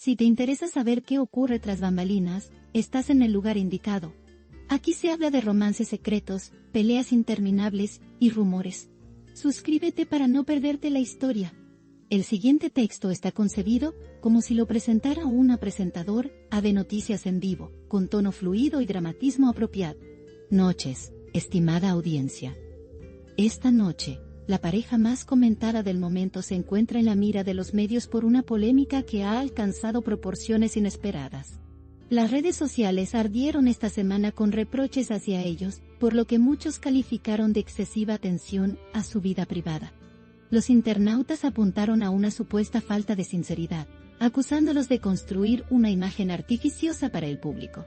Si te interesa saber qué ocurre tras bambalinas, estás en el lugar indicado. Aquí se habla de romances secretos, peleas interminables y rumores. Suscríbete para no perderte la historia. El siguiente texto está concebido como si lo presentara un presentador de noticias en vivo, con tono fluido y dramatismo apropiado. Noches, estimada audiencia. Esta noche, la pareja más comentada del momento se encuentra en la mira de los medios por una polémica que ha alcanzado proporciones inesperadas. Las redes sociales ardieron esta semana con reproches hacia ellos, por lo que muchos calificaron de excesiva atención a su vida privada. Los internautas apuntaron a una supuesta falta de sinceridad, acusándolos de construir una imagen artificiosa para el público.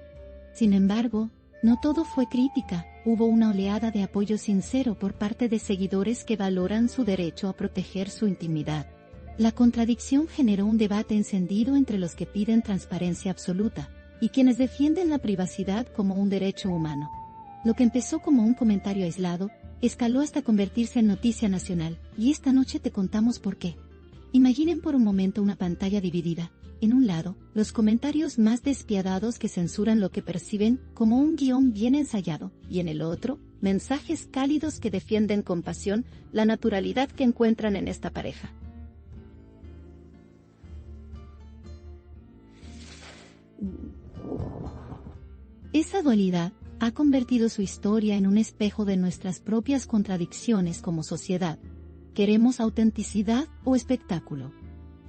Sin embargo, no todo fue crítica, hubo una oleada de apoyo sincero por parte de seguidores que valoran su derecho a proteger su intimidad. La contradicción generó un debate encendido entre los que piden transparencia absoluta y quienes defienden la privacidad como un derecho humano. Lo que empezó como un comentario aislado, escaló hasta convertirse en noticia nacional, y esta noche te contamos por qué. Imaginen por un momento una pantalla dividida. En un lado, los comentarios más despiadados que censuran lo que perciben como un guión bien ensayado, y en el otro, mensajes cálidos que defienden con pasión la naturalidad que encuentran en esta pareja. Esa dualidad ha convertido su historia en un espejo de nuestras propias contradicciones como sociedad. ¿Queremos autenticidad o espectáculo?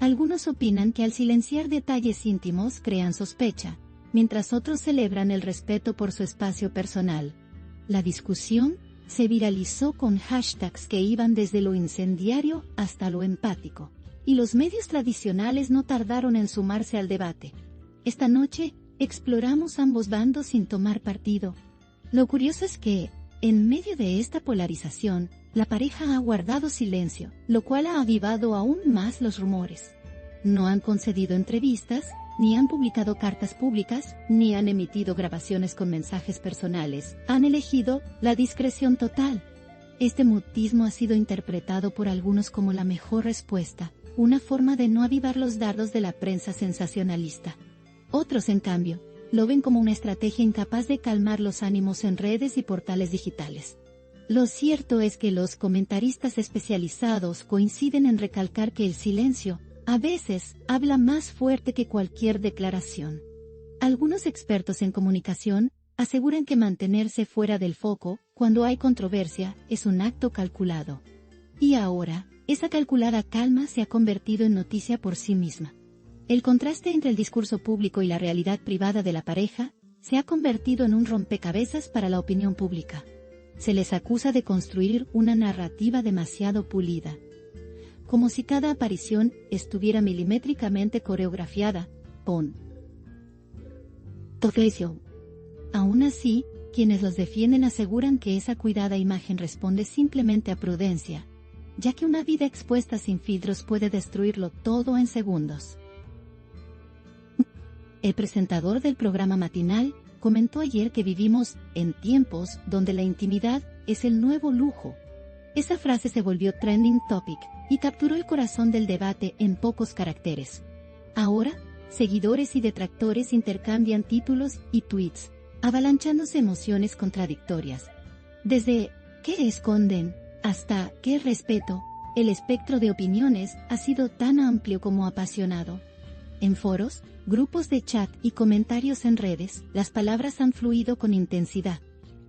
Algunos opinan que al silenciar detalles íntimos crean sospecha, mientras otros celebran el respeto por su espacio personal. La discusión se viralizó con hashtags que iban desde lo incendiario hasta lo empático, y los medios tradicionales no tardaron en sumarse al debate. Esta noche, exploramos ambos bandos sin tomar partido. Lo curioso es que, en medio de esta polarización, la pareja ha guardado silencio, lo cual ha avivado aún más los rumores. No han concedido entrevistas, ni han publicado cartas públicas, ni han emitido grabaciones con mensajes personales. Han elegido la discreción total. Este mutismo ha sido interpretado por algunos como la mejor respuesta, una forma de no avivar los dardos de la prensa sensacionalista. Otros, en cambio, lo ven como una estrategia incapaz de calmar los ánimos en redes y portales digitales. Lo cierto es que los comentaristas especializados coinciden en recalcar que el silencio, a veces, habla más fuerte que cualquier declaración. Algunos expertos en comunicación aseguran que mantenerse fuera del foco, cuando hay controversia, es un acto calculado. Y ahora, esa calculada calma se ha convertido en noticia por sí misma. El contraste entre el discurso público y la realidad privada de la pareja se ha convertido en un rompecabezas para la opinión pública. Se les acusa de construir una narrativa demasiado pulida, como si cada aparición estuviera milimétricamente coreografiada, con Tofecio. Aún así, quienes los defienden aseguran que esa cuidada imagen responde simplemente a prudencia, ya que una vida expuesta sin filtros puede destruirlo todo en segundos. El presentador del programa matinal comentó ayer que vivimos en tiempos donde la intimidad es el nuevo lujo. Esa frase se volvió trending topic y capturó el corazón del debate en pocos caracteres. Ahora, seguidores y detractores intercambian títulos y tweets, avalanchándose emociones contradictorias. Desde ¿qué esconden? Hasta ¿qué respeto? El espectro de opiniones ha sido tan amplio como apasionado. En foros, grupos de chat y comentarios en redes, las palabras han fluido con intensidad.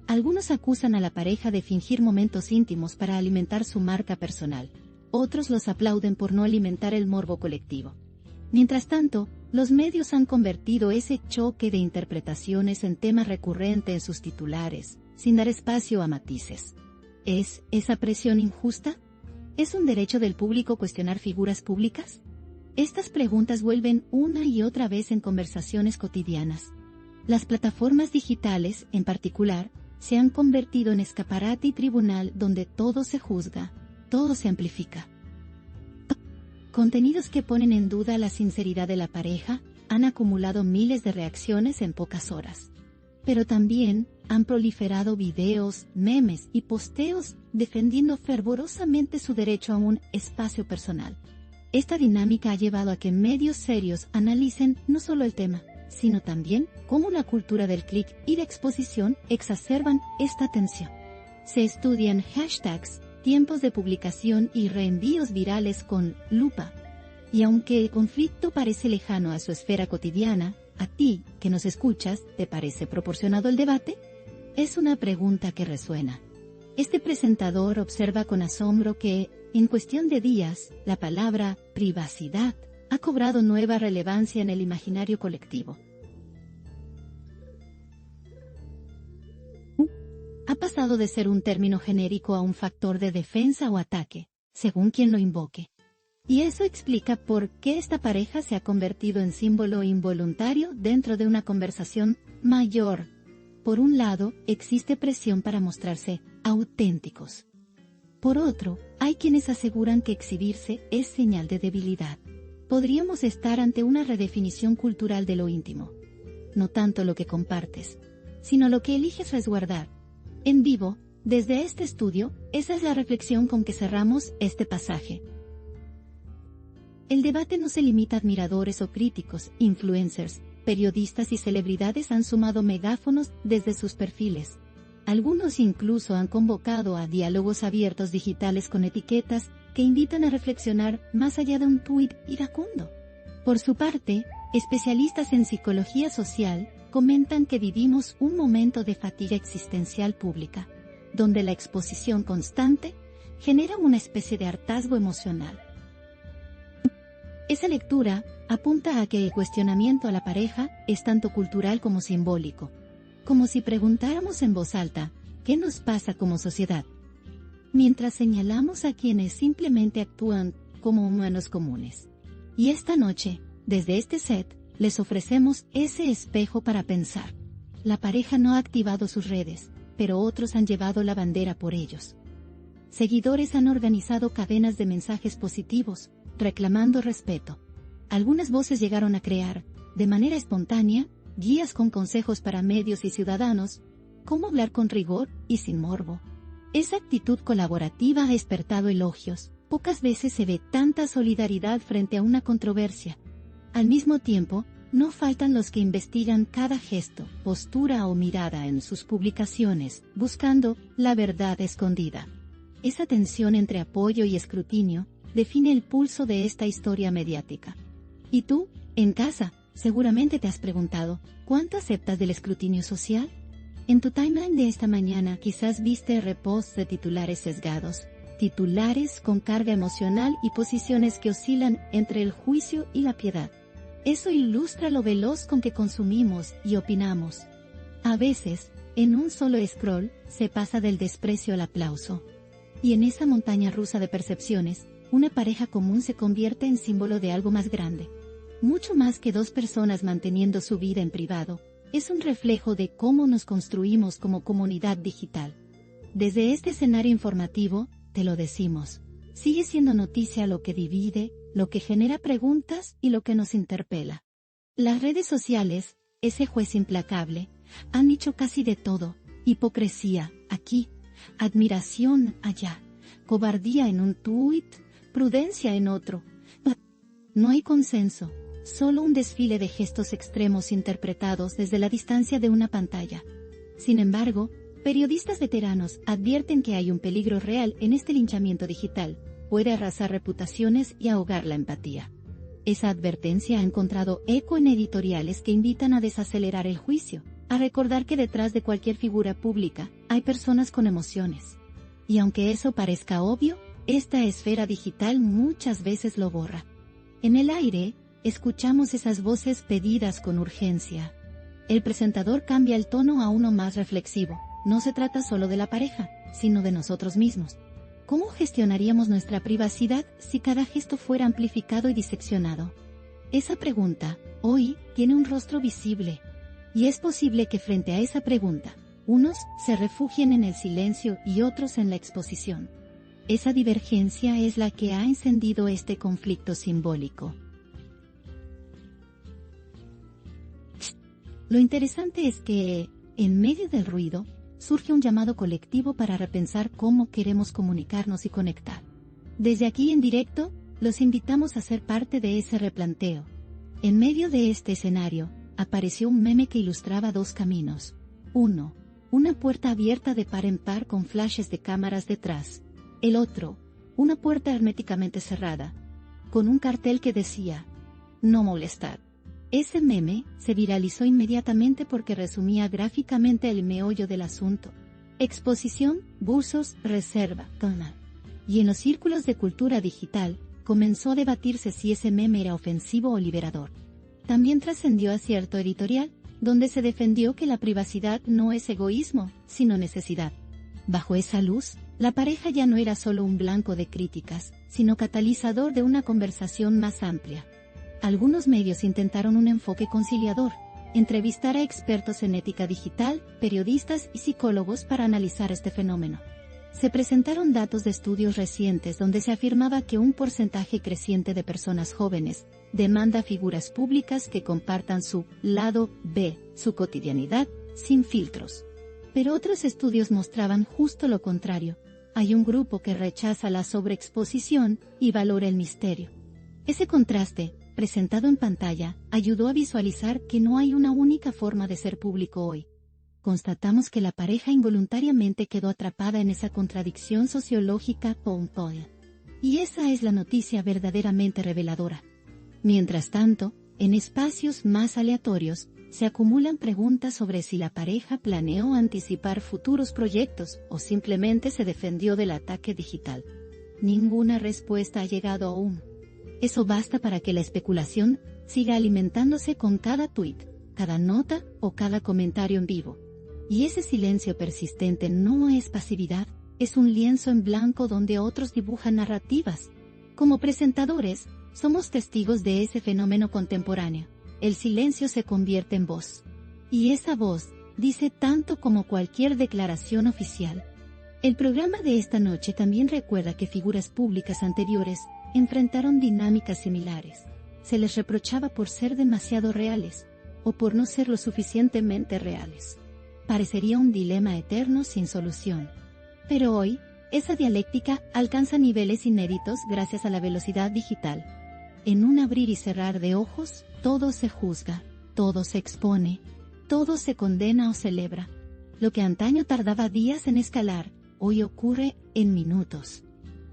Algunos acusan a la pareja de fingir momentos íntimos para alimentar su marca personal. Otros los aplauden por no alimentar el morbo colectivo. Mientras tanto, los medios han convertido ese choque de interpretaciones en tema recurrente en sus titulares, sin dar espacio a matices. ¿Es esa presión injusta? ¿Es un derecho del público cuestionar figuras públicas? Estas preguntas vuelven una y otra vez en conversaciones cotidianas. Las plataformas digitales, en particular, se han convertido en escaparate y tribunal donde todo se juzga, todo se amplifica. Contenidos que ponen en duda la sinceridad de la pareja han acumulado miles de reacciones en pocas horas. Pero también han proliferado videos, memes y posteos defendiendo fervorosamente su derecho a un espacio personal. Esta dinámica ha llevado a que medios serios analicen no solo el tema, sino también cómo la cultura del clic y de exposición exacerban esta tensión. Se estudian hashtags, tiempos de publicación y reenvíos virales con lupa. Y aunque el conflicto parece lejano a su esfera cotidiana, ¿a ti, que nos escuchas, te parece proporcionado el debate? Es una pregunta que resuena. Este presentador observa con asombro que, en cuestión de días, la palabra privacidad ha cobrado nueva relevancia en el imaginario colectivo. Ha pasado de ser un término genérico a un factor de defensa o ataque, según quien lo invoque. Y eso explica por qué esta pareja se ha convertido en símbolo involuntario dentro de una conversación mayor. Por un lado, existe presión para mostrarse auténticos. Por otro, hay quienes aseguran que exhibirse es señal de debilidad. Podríamos estar ante una redefinición cultural de lo íntimo. No tanto lo que compartes, sino lo que eliges resguardar. En vivo, desde este estudio, esa es la reflexión con que cerramos este pasaje. El debate no se limita a admiradores o críticos, influencers, periodistas y celebridades han sumado megáfonos desde sus perfiles. Algunos incluso han convocado a diálogos abiertos digitales con etiquetas que invitan a reflexionar más allá de un tuit iracundo. Por su parte, especialistas en psicología social comentan que vivimos un momento de fatiga existencial pública, donde la exposición constante genera una especie de hartazgo emocional. Esa lectura apunta a que el cuestionamiento a la pareja es tanto cultural como simbólico, como si preguntáramos en voz alta, ¿qué nos pasa como sociedad? Mientras señalamos a quienes simplemente actúan como humanos comunes. Y esta noche, desde este set, les ofrecemos ese espejo para pensar. La pareja no ha activado sus redes, pero otros han llevado la bandera por ellos. Seguidores han organizado cadenas de mensajes positivos, reclamando respeto. Algunas voces llegaron a crear, de manera espontánea, guías con consejos para medios y ciudadanos, cómo hablar con rigor y sin morbo. Esa actitud colaborativa ha despertado elogios. Pocas veces se ve tanta solidaridad frente a una controversia. Al mismo tiempo, no faltan los que investigan cada gesto, postura o mirada en sus publicaciones, buscando la verdad escondida. Esa tensión entre apoyo y escrutinio define el pulso de esta historia mediática. ¿Y tú, en casa, seguramente te has preguntado, ¿cuánto aceptas del escrutinio social? En tu timeline de esta mañana quizás viste reposts de titulares sesgados, titulares con carga emocional y posiciones que oscilan entre el juicio y la piedad. Eso ilustra lo veloz con que consumimos y opinamos. A veces, en un solo scroll, se pasa del desprecio al aplauso. Y en esa montaña rusa de percepciones, una pareja común se convierte en símbolo de algo más grande. Mucho más que dos personas manteniendo su vida en privado, es un reflejo de cómo nos construimos como comunidad digital. Desde este escenario informativo, te lo decimos, sigue siendo noticia lo que divide, lo que genera preguntas y lo que nos interpela. Las redes sociales, ese juez implacable, han dicho casi de todo: hipocresía, aquí, admiración, allá, cobardía en un tuit, prudencia en otro. No hay consenso, solo un desfile de gestos extremos interpretados desde la distancia de una pantalla. Sin embargo, periodistas veteranos advierten que hay un peligro real en este linchamiento digital: puede arrasar reputaciones y ahogar la empatía. Esa advertencia ha encontrado eco en editoriales que invitan a desacelerar el juicio, a recordar que detrás de cualquier figura pública hay personas con emociones. Y aunque eso parezca obvio, esta esfera digital muchas veces lo borra. En el aire, escuchamos esas voces pedidas con urgencia. El presentador cambia el tono a uno más reflexivo. No se trata solo de la pareja, sino de nosotros mismos. ¿Cómo gestionaríamos nuestra privacidad si cada gesto fuera amplificado y diseccionado? Esa pregunta, hoy, tiene un rostro visible. Y es posible que frente a esa pregunta, unos se refugien en el silencio y otros en la exposición. Esa divergencia es la que ha encendido este conflicto simbólico. Lo interesante es que, en medio del ruido, surge un llamado colectivo para repensar cómo queremos comunicarnos y conectar. Desde aquí en directo, Los invitamos a ser parte de ese replanteo. En medio de este escenario, apareció un meme que ilustraba dos caminos. 1. Una puerta abierta de par en par con flashes de cámaras detrás. El otro, una puerta herméticamente cerrada, con un cartel que decía, no molestar. Ese meme se viralizó inmediatamente porque resumía gráficamente el meollo del asunto. Exposición, buzos, reserva, canal. Y en los círculos de cultura digital, comenzó a debatirse si ese meme era ofensivo o liberador. También trascendió a cierto editorial, donde se defendió que la privacidad no es egoísmo, sino necesidad. Bajo esa luz, la pareja ya no era solo un blanco de críticas, sino catalizador de una conversación más amplia. Algunos medios intentaron un enfoque conciliador, entrevistar a expertos en ética digital, periodistas y psicólogos para analizar este fenómeno. Se presentaron datos de estudios recientes donde se afirmaba que un porcentaje creciente de personas jóvenes demanda figuras públicas que compartan su lado B, su cotidianidad, sin filtros. Pero otros estudios mostraban justo lo contrario. Hay un grupo que rechaza la sobreexposición y valora el misterio. Ese contraste, presentado en pantalla, ayudó a visualizar que no hay una única forma de ser público hoy. Constatamos que la pareja involuntariamente quedó atrapada en esa contradicción sociológica pomposa. Y esa es la noticia verdaderamente reveladora. Mientras tanto, en espacios más aleatorios, se acumulan preguntas sobre si la pareja planeó anticipar futuros proyectos o simplemente se defendió del ataque digital. Ninguna respuesta ha llegado aún. Eso basta para que la especulación siga alimentándose con cada tuit, cada nota o cada comentario en vivo. Y ese silencio persistente no es pasividad, es un lienzo en blanco donde otros dibujan narrativas. Como presentadores, somos testigos de ese fenómeno contemporáneo. El silencio se convierte en voz. Y esa voz dice tanto como cualquier declaración oficial. El programa de esta noche también recuerda que figuras públicas anteriores enfrentaron dinámicas similares. Se les reprochaba por ser demasiado reales, o por no ser lo suficientemente reales. Parecería un dilema eterno sin solución. Pero hoy, esa dialéctica alcanza niveles inéditos gracias a la velocidad digital. En un abrir y cerrar de ojos, todo se juzga, todo se expone, todo se condena o celebra. Lo que antaño tardaba días en escalar, hoy ocurre en minutos.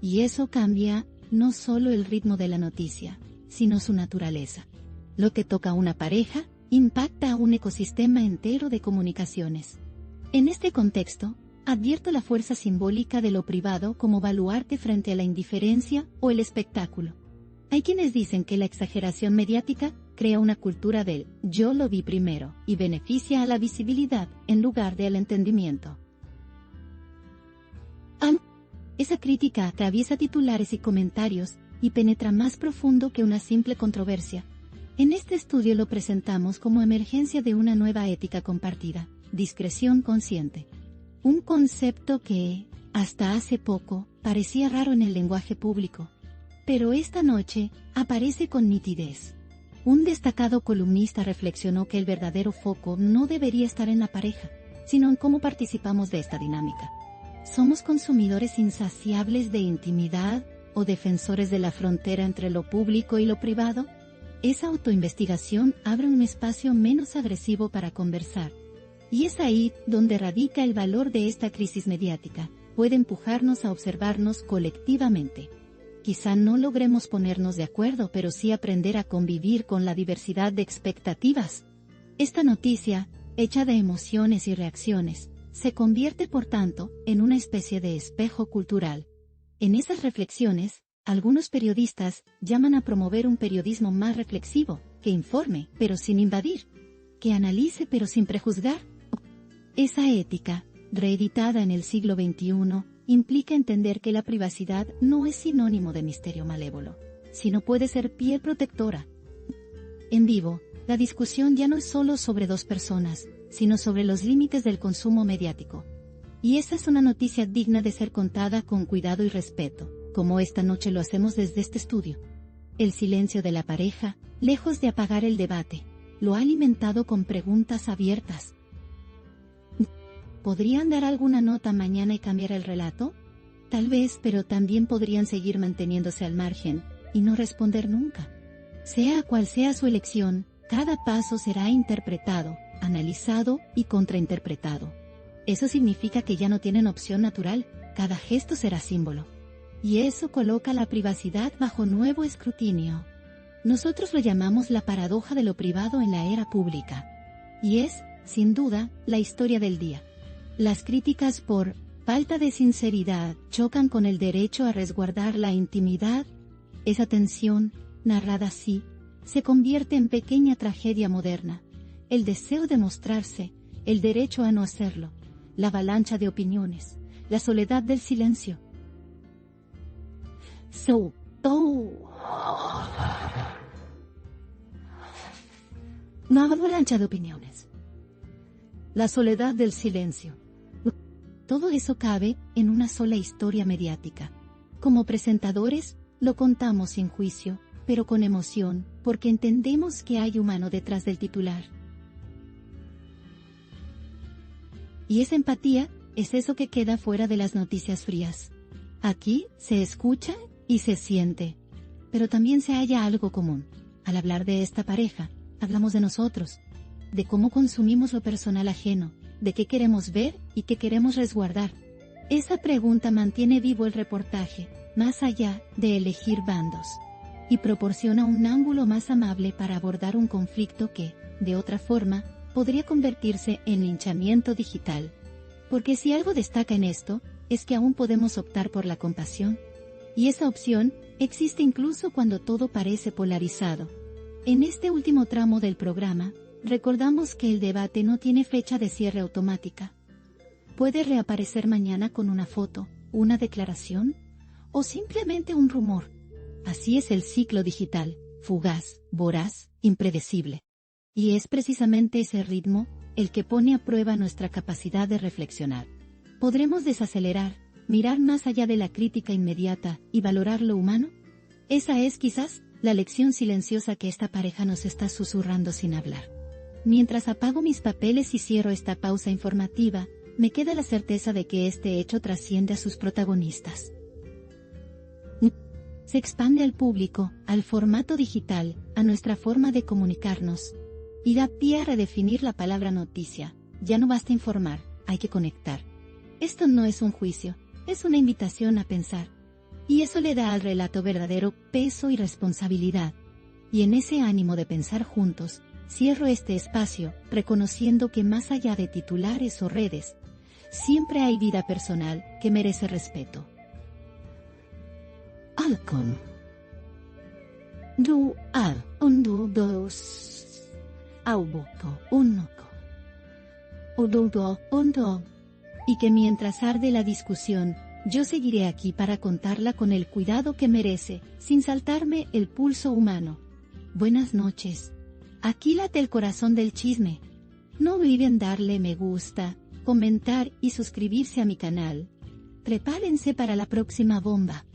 Y eso cambia no solo el ritmo de la noticia, sino su naturaleza. Lo que toca a una pareja, impacta a un ecosistema entero de comunicaciones. En este contexto, advierto la fuerza simbólica de lo privado como baluarte frente a la indiferencia o el espectáculo. Hay quienes dicen que la exageración mediática crea una cultura del yo lo vi primero y beneficia a la visibilidad en lugar del entendimiento. Esa crítica atraviesa titulares y comentarios y penetra más profundo que una simple controversia. En este estudio lo presentamos como emergencia de una nueva ética compartida, discreción consciente. Un concepto que, hasta hace poco, parecía raro en el lenguaje público. Pero esta noche, aparece con nitidez. Un destacado columnista reflexionó que el verdadero foco no debería estar en la pareja, sino en cómo participamos de esta dinámica. ¿Somos consumidores insaciables de intimidad o defensores de la frontera entre lo público y lo privado? Esa autoinvestigación abre un espacio menos agresivo para conversar. Y es ahí donde radica el valor de esta crisis mediática. Puede empujarnos a observarnos colectivamente. Quizá no logremos ponernos de acuerdo, pero sí aprender a convivir con la diversidad de expectativas. Esta noticia, hecha de emociones y reacciones, se convierte por tanto en una especie de espejo cultural. En esas reflexiones, algunos periodistas llaman a promover un periodismo más reflexivo, que informe, pero sin invadir, que analice pero sin prejuzgar. Esa ética, reeditada en el siglo XXI, implica entender que la privacidad no es sinónimo de misterio malévolo, sino puede ser piel protectora. En vivo, la discusión ya no es solo sobre dos personas, sino sobre los límites del consumo mediático. Y esa es una noticia digna de ser contada con cuidado y respeto, como esta noche lo hacemos desde este estudio. El silencio de la pareja, lejos de apagar el debate, lo ha alimentado con preguntas abiertas. ¿Podrían dar alguna nota mañana y cambiar el relato? Tal vez, pero también podrían seguir manteniéndose al margen, y no responder nunca. Sea cual sea su elección, cada paso será interpretado, analizado y contrainterpretado. Eso significa que ya no tienen opción natural, cada gesto será símbolo. Y eso coloca la privacidad bajo nuevo escrutinio. Nosotros lo llamamos la paradoja de lo privado en la era pública. Y es, sin duda, la historia del día. Las críticas por falta de sinceridad chocan con el derecho a resguardar la intimidad. Esa tensión, narrada así, se convierte en pequeña tragedia moderna. El deseo de mostrarse, el derecho a no hacerlo, la avalancha de opiniones, la soledad del silencio. Una avalancha de opiniones. La soledad del silencio. Todo eso cabe en una sola historia mediática. Como presentadores, lo contamos sin juicio, pero con emoción, porque entendemos que hay humano detrás del titular. Y esa empatía es eso que queda fuera de las noticias frías. Aquí se escucha y se siente, pero también se halla algo común. Al hablar de esta pareja, hablamos de nosotros, de cómo consumimos lo personal ajeno, de qué queremos ver y qué queremos resguardar. Esa pregunta mantiene vivo el reportaje, más allá de elegir bandos, y proporciona un ángulo más amable para abordar un conflicto que, de otra forma, podría convertirse en linchamiento digital. Porque si algo destaca en esto, es que aún podemos optar por la compasión. Y esa opción existe incluso cuando todo parece polarizado. En este último tramo del programa, recordamos que el debate no tiene fecha de cierre automática. Puede reaparecer mañana con una foto, una declaración, o simplemente un rumor. Así es el ciclo digital, fugaz, voraz, impredecible. Y es precisamente ese ritmo el que pone a prueba nuestra capacidad de reflexionar. ¿Podremos desacelerar, mirar más allá de la crítica inmediata y valorar lo humano? Esa es quizás la lección silenciosa que esta pareja nos está susurrando sin hablar. Mientras apago mis papeles y cierro esta pausa informativa, me queda la certeza de que este hecho trasciende a sus protagonistas. Se expande al público, al formato digital, a nuestra forma de comunicarnos. Y da pie a redefinir la palabra noticia. Ya no basta informar, hay que conectar. Esto no es un juicio, es una invitación a pensar. Y eso le da al relato verdadero peso y responsabilidad. Y en ese ánimo de pensar juntos, cierro este espacio, reconociendo que más allá de titulares o redes, siempre hay vida personal que merece respeto. Alcon. Du al undu dos. Auboko unoco. Odudo undo. Y que mientras arde la discusión, yo seguiré aquí para contarla con el cuidado que merece, sin saltarme el pulso humano. Buenas noches. Aquí late el corazón del chisme. No olviden darle me gusta, comentar y suscribirse a mi canal. Prepárense para la próxima bomba.